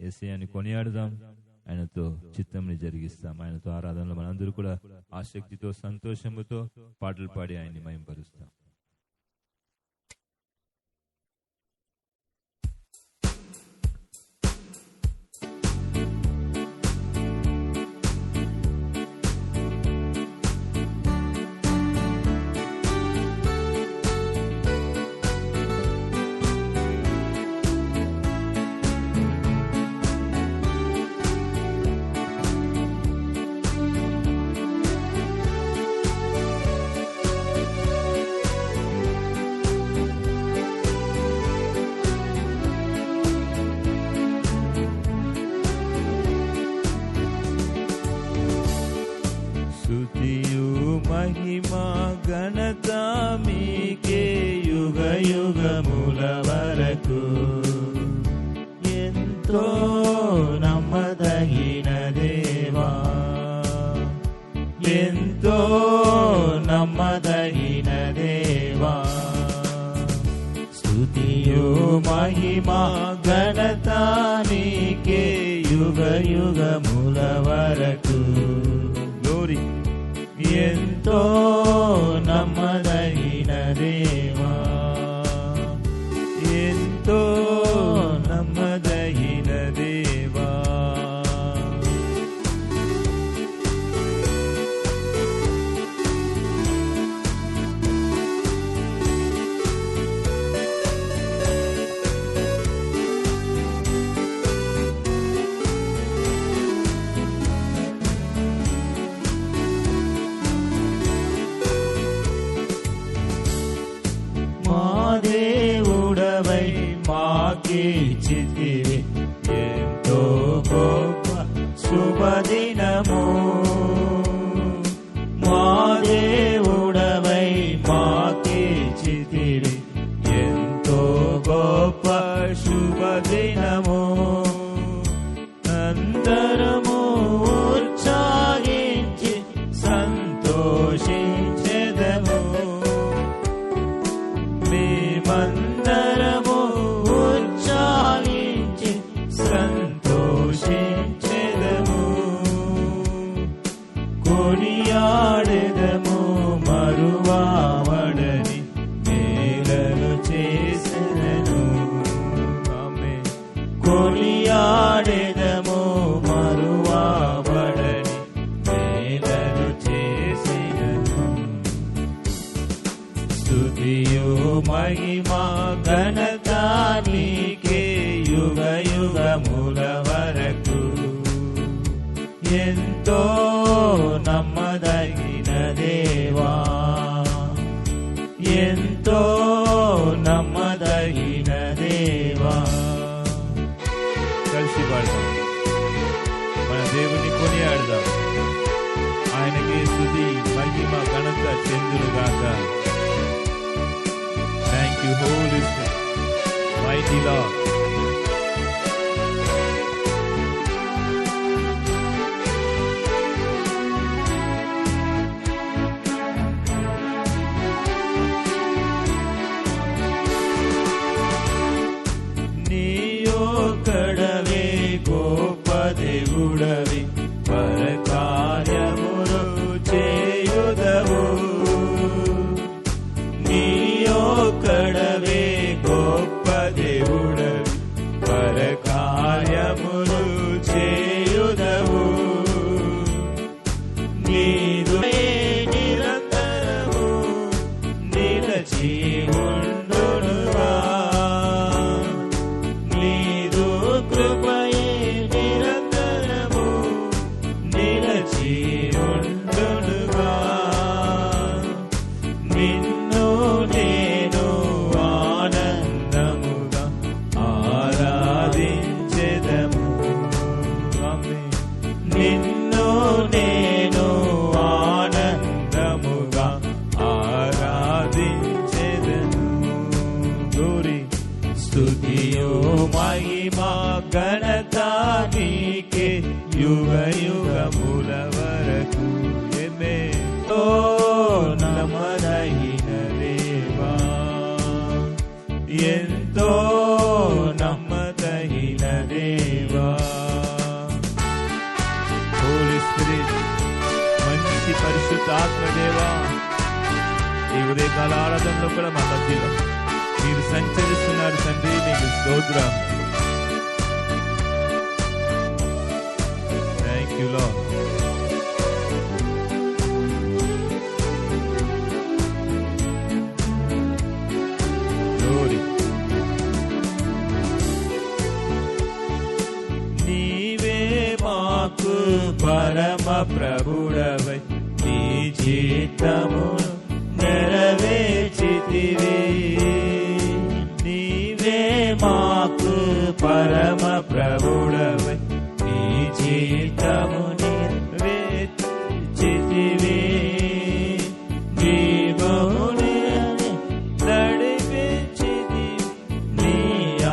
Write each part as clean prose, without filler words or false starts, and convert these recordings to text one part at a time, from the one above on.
యేసయ్యని కొనియాడుదాం, ఆయనతో చిత్తంని జరిగిస్తాం. ఆయనతో ఆరాధనలో మనందరూ కూడా ఆసక్తితో సంతోషముతో పాటలు పాడి ఆయన్ని మహింపరుస్తాం. మహిమా ఘనత మీకే యుగ యుగముల వరకు. ఎంతో నమ్మదగిన దేవా, ఎంతో నమ్మదగిన దేవా, స్తుతియు మహిమా ఘనత నీకే యుగ యుగముల వరకు. ఎంతో నమ్మదగిన దేవా, ఎంతో నమ్మదగిన దేవా. దేవుడవై మాకిచ్చితివి ఎంతో గొప్ప శుభదినము. మా దేవుడవై మాకిచ్చితివి ఎంతో గొప్ప శుభదినము. అందరము ఉత్సాహించి సంతోషించెదము. మేమందరము ఉత్సాహించి సంతోషించెదము. కొనియాడెదము మరువావడని మేలను చేసెదను. కొనియాడెదము మరువావడని మేలను చేసెదను. స్తుతియు మహిమా ఘనత నీకే యుగ యుగముల వరకు. ఎంతో నమ్మదగిన దేవా, ఎంతో నమ్మదగిన దేవా. కలిసి పాడదాం, మన దేవుని కొనియాడదాం. ఆయనకి స్తుతి మహిమ ఘనత చెందునుగాక. Thank you, Holy Spirit, mighty Lord. నీయొక్కడవే గొప్ప దేవుడవి, పరకార్యములు చేయుదవు. నీయొక్కడవే గొప్ప దేవుడవి, పరకార్యములు చేయుదవు. నీదు నిరంతరము నిలచి ఉండునుగా. నీదు కృపయే నిరంతరము నిలచి ఉండునుగా. నిన్ను నేను ఆనందముగా ఆరాధించెదము. నిన్ను నేను ఆనందముగా ఆరాధించెదను. స్తుతియు మహిమా ఘనత నీకే యుగ యుగముల వరకు. ఎంతో నమ్మదగిన దేవా, ఎంతో నమ్మదగిన దేవా. పరిశుద్ధాత్మదేవా, ఈ ఉదయకాల ఆరాధనలో కూడా మా మధ్యలో మీరు సంచరిస్తున్నారు తండ్రి. మీకు స్తోత్రం. Thank you lord. పరమ ప్రభుడవై నీ చిత్తము నెరవేర్చితివి. నీవే మాకు పరమ ప్రభుడవై నీ చిత్తము నెరవేర్చితివి. జీవముని నడిపించితివి నీ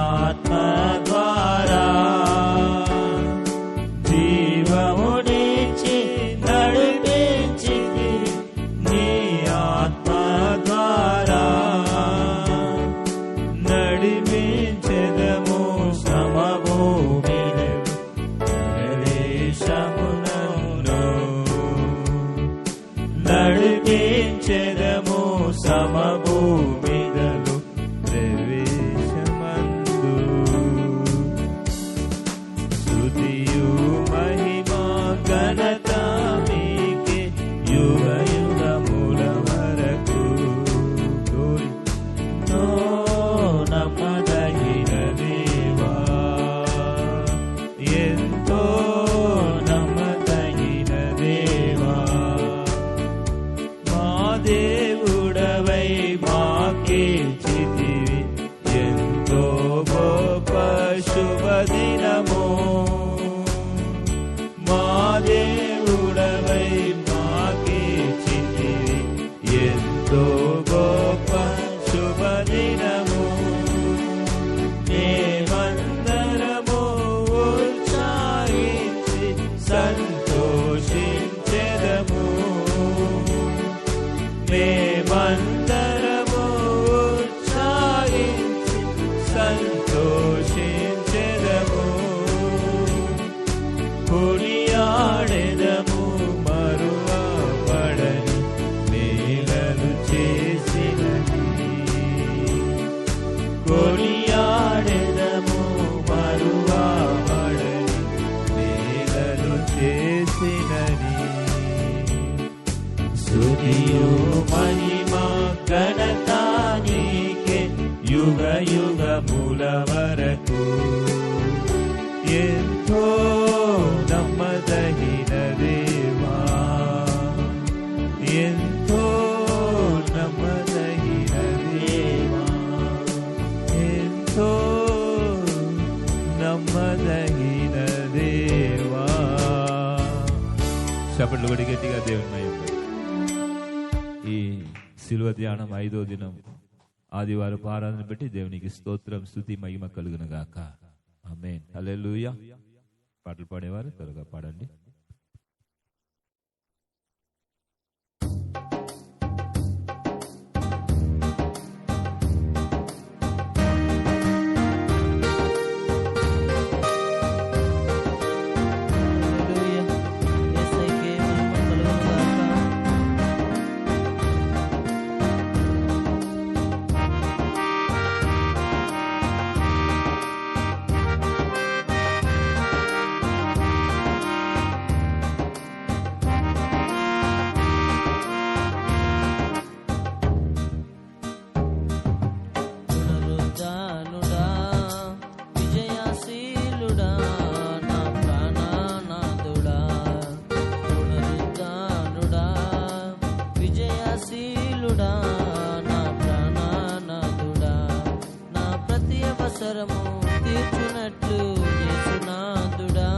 ఆత్మ ద్వారా. నడిపించెదము సమభూమిదలు ప్రవేశమందు. స్తుతియు మహిమా ఘనత మీకే యుగ యుగముల వరకు. నో నమ్మదగిన దేవా, ఎంతో నమ్మదగిన దేవా, దేవుడవై మాకిచ్చితివి ఎంతో గొప్ప శుభదినము. మా దేవుడవై మాకిచ్చితివి ఎంతో గొప్ప శుభదినము. మేమందరము ఉత్సాహించి సంతోషించెదము. మేమందరము ఉత్సాహించి సంతోషించెదము. కొనియాడెదము మరువబడని మేలు చేసినది. కొనియాడెదము మరువబడని మేలు చేసినది. స్తుతియు మహిమా ఘనత నీకే యుగ యుగముల వరకు. ఎంతో నమ్మదగిన దేవా, ఎంతో నమ్మదగిన దేవా, ఎంతో నమ్మదగిన దేవా. చప్పట్లు కొట్టి గట్టిగా దేవుని మహిమ. ఈ శిలువ ధ్యానం 5వ దినం ఆదివారం ఆరాధన బట్టి దేవునికి స్తోత్రం, స్తుతి, మహిమ కలుగును గాక. ఆమేన్. హల్లెలూయా. పాటలు పాడేవారు త్వరగా పాడండి. తీర్చునట్లు యేసునాథుడా,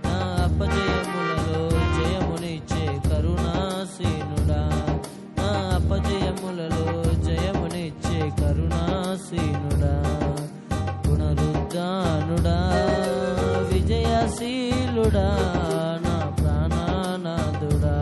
నా అపజయములలో జయమునిచ్చే కరుణాసీనుడా, నా అపజయములలో జయమునిచ్చే కరుణాసీనుడా, పునరుద్ధానుడా, విజయశీలుడా, నా ప్రాణనాథుడా.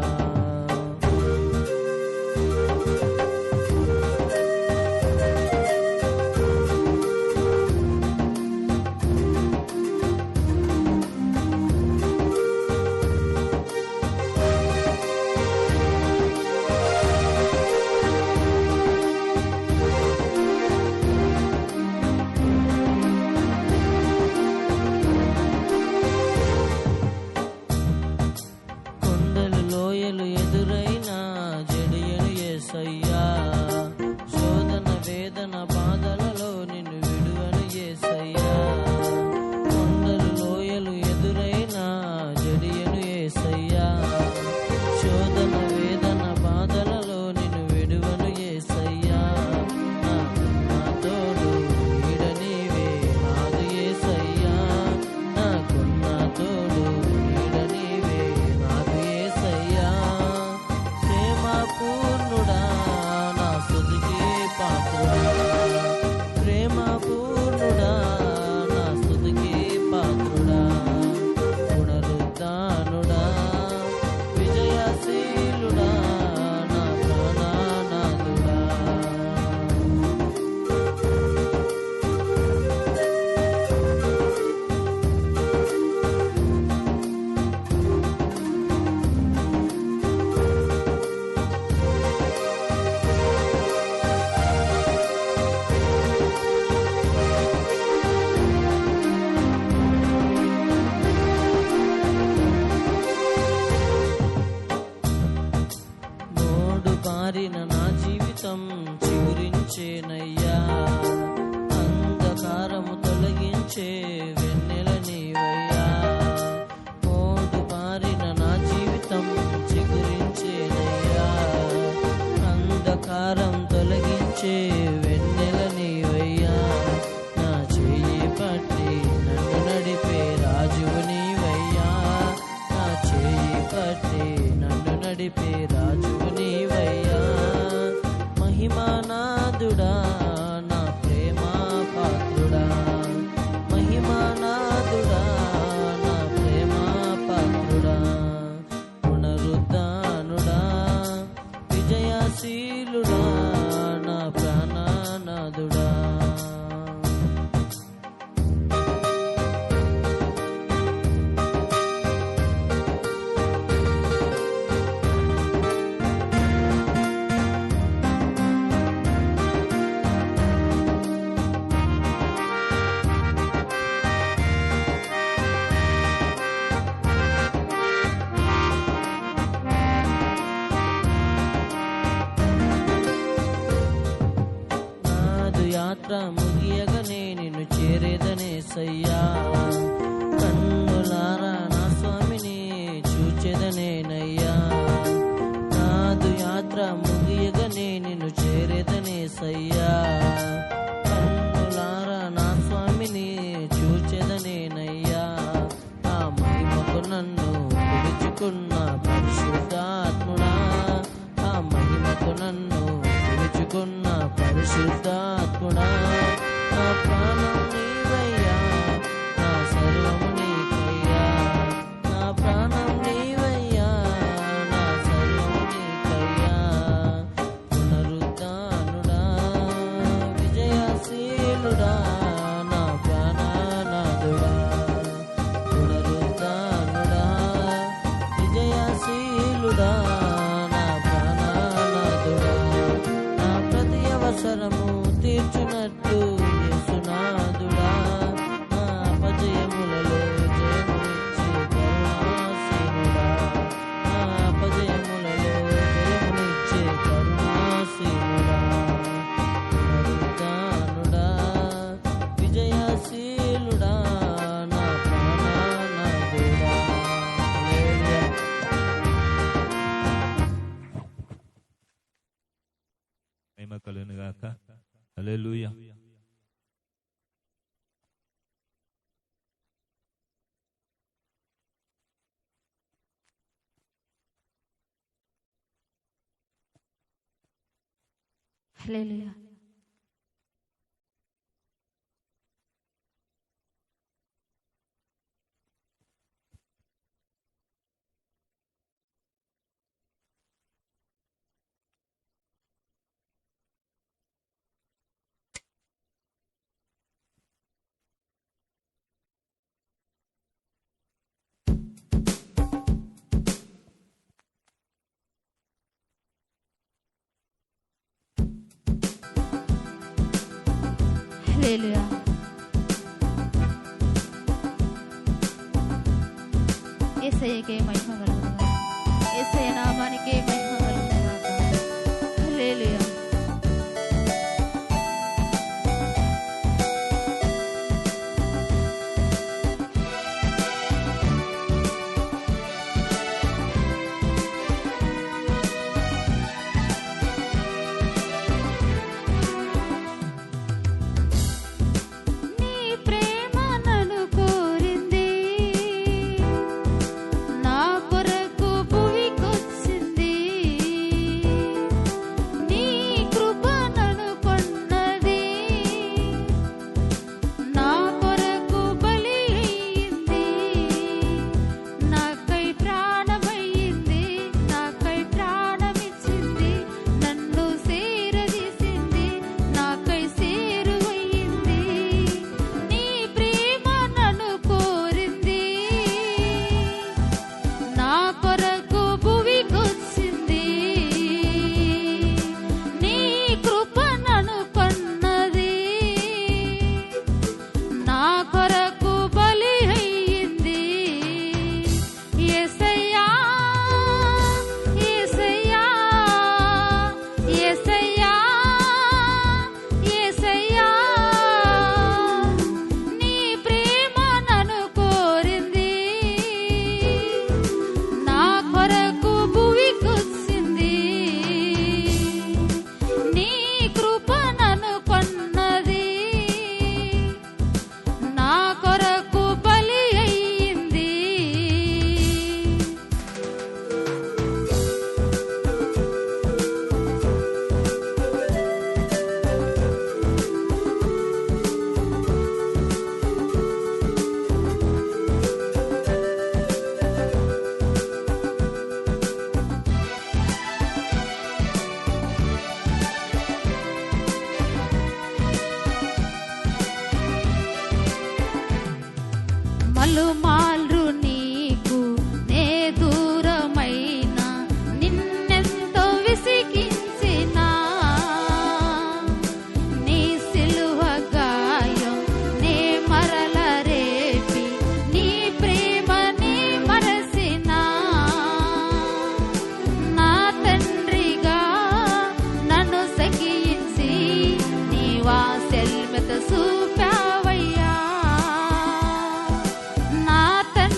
వెలుగునిచ్చే వెన్నెల నీవయ్యా, నా చెయ్యి పట్టి నన్ను నడిపే రాజువు నీవయ్యా, నా చెయ్యి పట్టి నన్ను నడిపే రాజువు నీవయ్యా. మహిమానాథుడా నా ప్రేమ పాత్రుడా, మహిమానాథుడా నా ప్రేమ పాత్రుడా, పునరుద్ధానుడా విజయశీలుడా నా ప్రాణనాథుడా. యాత్ర ముగియగనే నిన్ను చేరేదనేసయ్యా, కన్నులారా నా స్వామిని చూచెదనేనయ్యా. నాదు యాత్ర ముగియగనే నిన్ను చేరేదనేసయ్యా, కన్నులారా నా స్వామిని చూచెదనేనయ్యా. ఆ మహిమకు నన్ను పిలుచుకున్న పరిశుద్ధాత్ముడా, ఆ మహిమకు నన్ను పిలుచుకున్న పరిశుద్ధాత్ముడా, నా ప్రాణం నీవయ్యా, నా సర్వము నీకయ్యా, నా ప్రాణం నీవయ్యా, నా సర్వము నీకయ్యా. పునరుద్ధానుడా విజయశీలుడా నా ప్రాణనాథుడా, పునరుద్ధానుడా విజయశీలుడా నా ప్రాణనాథుడా, నా ప్రతి అవసరము తీర్చునట్టు యేసునాథుడా, నా అపజయములలో జయమునిచ్చే కరుణాసీనుడా, నా అపజయములలో జయమునిచ్చే కరుణాసీనుడా, పునరుద్ధానుడా విజయశీలుడా నా ప్రాణనాథుడా. హల్లెలూయా. మహిమ కలుగును గాక. హల్లెలూయా. హల్లెలూయా. హల్లెలూయా. యేసయ్యకే మహిమ కలుగును గాక. యేసయ్య నామానికే మహిమ కలుగును గాక. హల్లెలూయా. నీ ప్రేమ నన్ను కోరింది, నా కొరకు భూమికొచ్చింది. పలుమార్లు నీకు నే దూరమైన నిన్నెంతో విసిగించినా నీ సిలువ గాయం నే మరల రేపి నీ ప్రేమని మరసినా నా తండ్రిగా నన్ను సఖించి నీ వాత్సల్యత చూపావయ్యా నా తండ్రి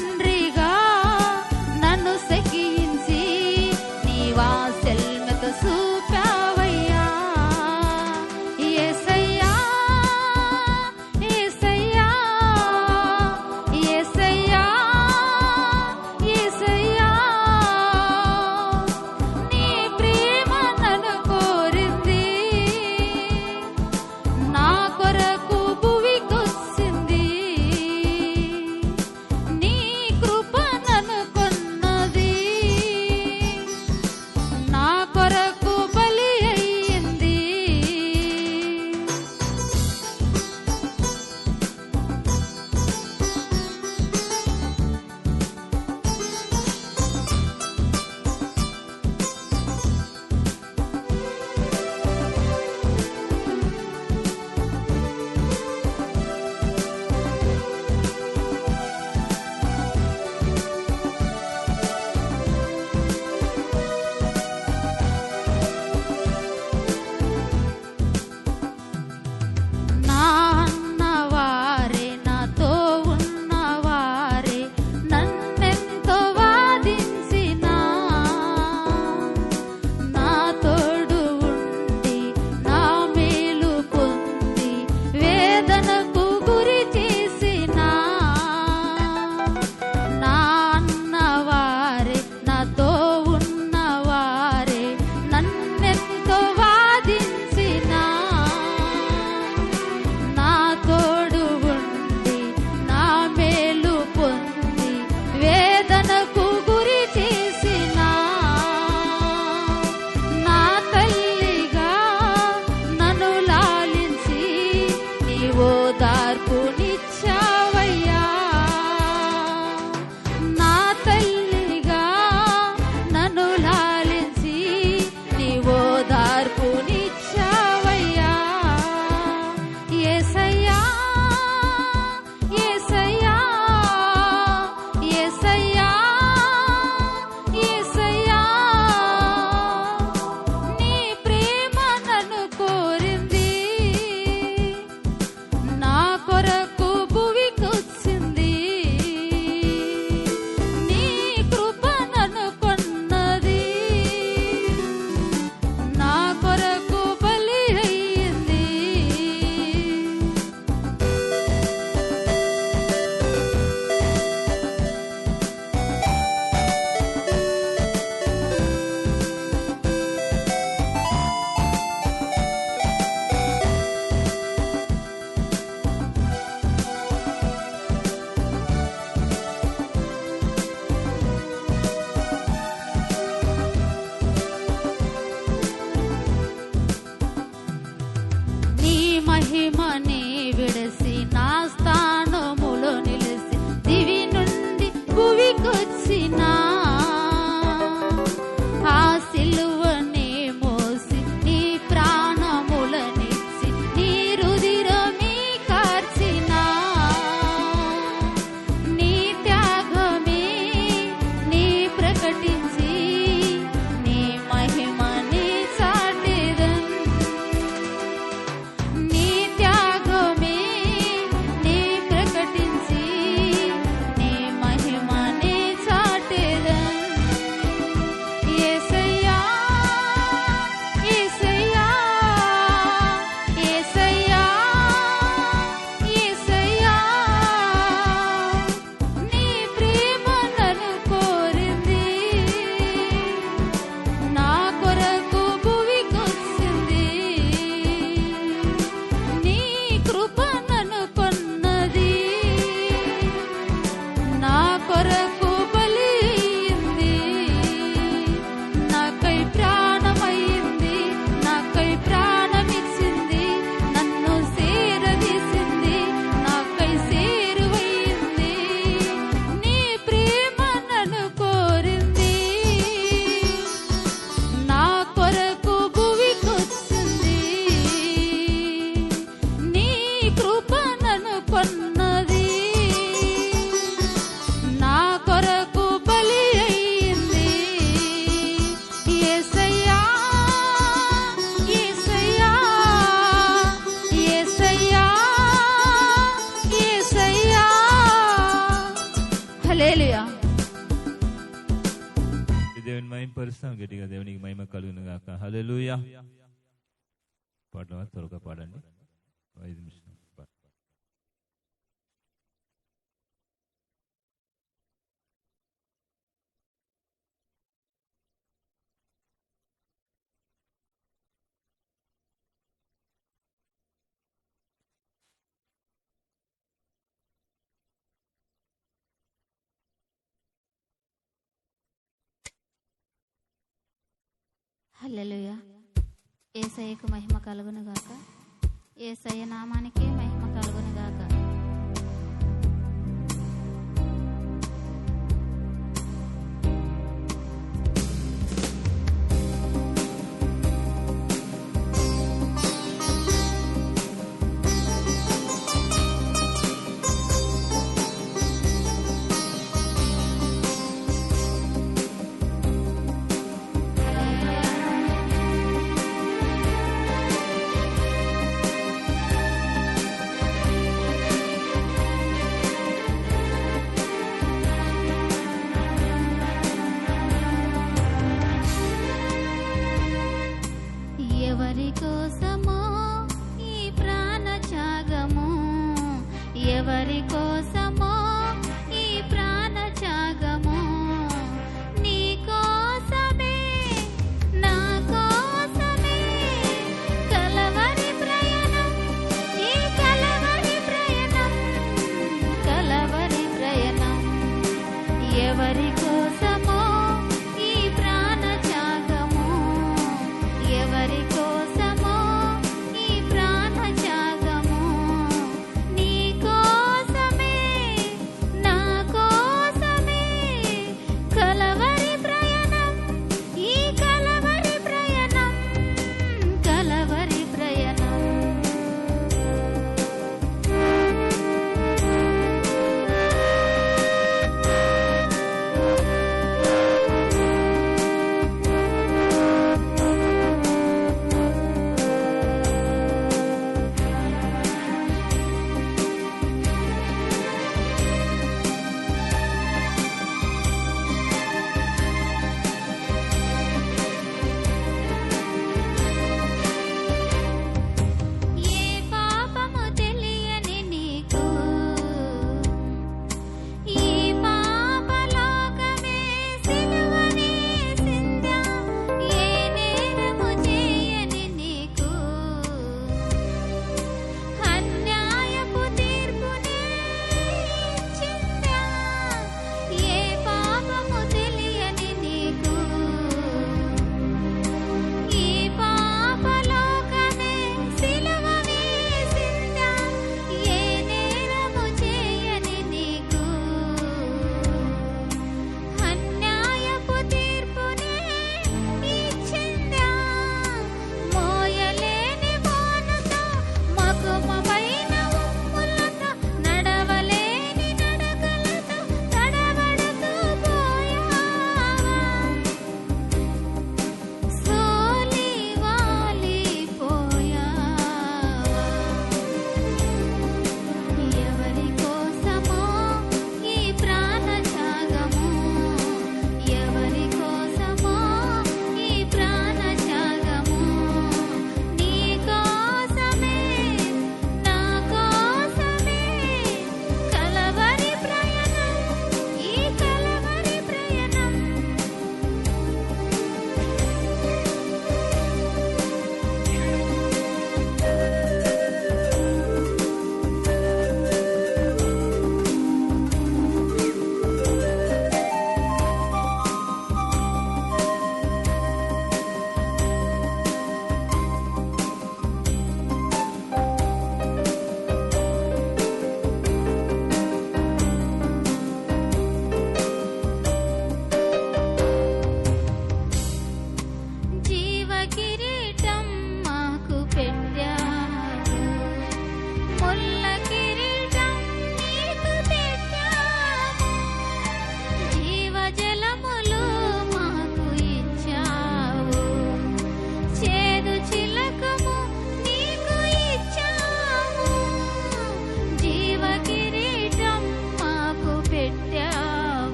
హల్లెలూయా. దేవుని మహిమ పరుస్తాం, గట్టిగా దేవునికి మహిమ కలుగును గాక. హల్లెలూయా. పాడవా, త్వరగా పాడండి. 5 నిమిషాలు. హల్లెలూయా. యేసయ్యకు మహిమ కలుగును గాక. యేసయ్య నామానికే మహిమ కలుగును గాక.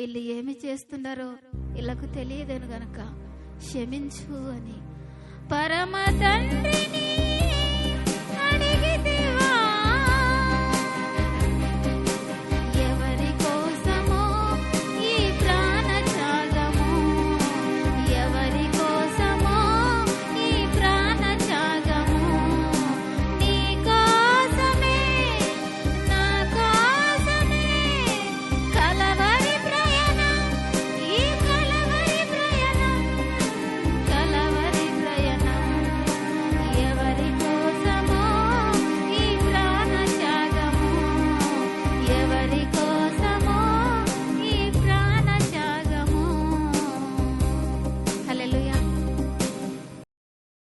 వీళ్ళు ఏమి చేస్తున్నారో వీళ్ళకు తెలియదేను గనక క్షమించు అని పరమ తండ్రిని అడిగితే